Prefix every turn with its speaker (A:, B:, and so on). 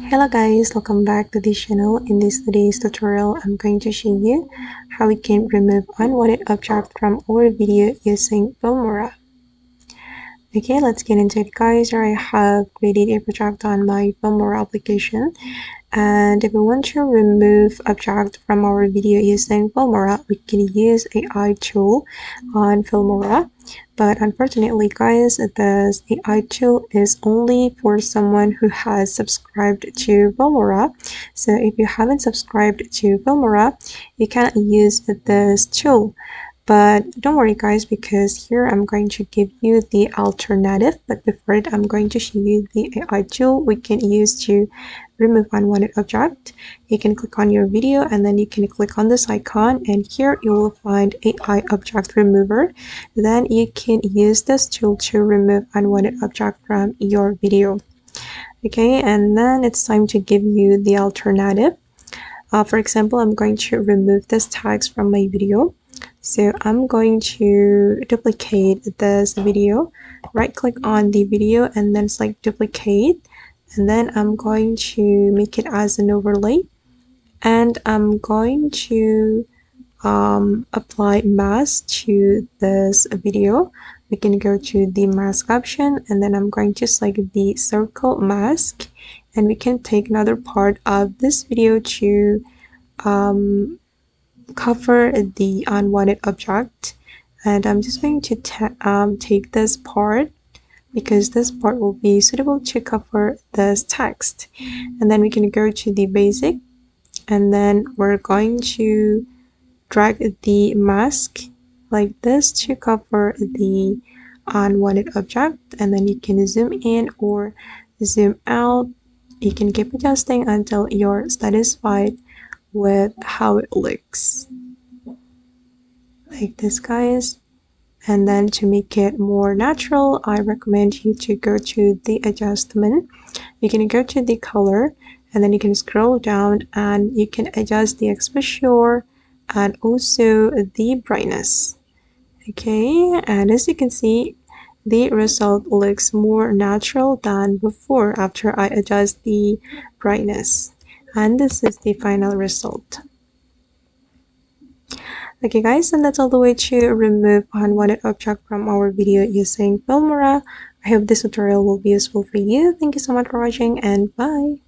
A: Hello guys, welcome back to this channel. In this today's tutorial, I'm going to show you how we can remove unwanted object from our video using Filmora. Okay, let's get into it guys. Here I have created a project on my Filmora application, and if we want to remove object from our video using Filmora, we can use AI tool on Filmora. But unfortunately guys, this AI tool is only for someone who has subscribed to Filmora. So if you haven't subscribed to Filmora, you can't use this tool. But don't worry guys, because here I'm going to give you the alternative. But before it, I'm going to show you the AI tool we can use to remove unwanted object. You can click on your video and then you can click on this icon, and here you will find AI object remover. Then you can use this tool to remove unwanted object from your video. Okay, and then it's time to give you the alternative. For example, I'm going to remove this tags from my video. So I'm going to duplicate this video, right click on the video and then select duplicate, and then I'm going to make it as an overlay, and I'm going to apply mask to this video. We can go to the mask option, and then I'm going to select the circle mask, and we can take another part of this video to cover the unwanted object. And I'm just going to take this part, because this part will be suitable to cover this text. And then we can go to the basic, and then we're going to drag the mask like this to cover the unwanted object, and then you can zoom in or zoom out. You can keep adjusting until you're satisfied with how it looks, like this guys. And then to make it more natural, I recommend you to go to the adjustment. You can go to the color, and then you can scroll down and you can adjust the exposure and also the brightness. Okay, and as you can see, the result looks more natural than before after I adjust the brightness. And this is the final result. Okay guys, and that's all the way to remove unwanted object from our video using Filmora. I hope this tutorial will be useful for you. Thank you so much for watching, and bye.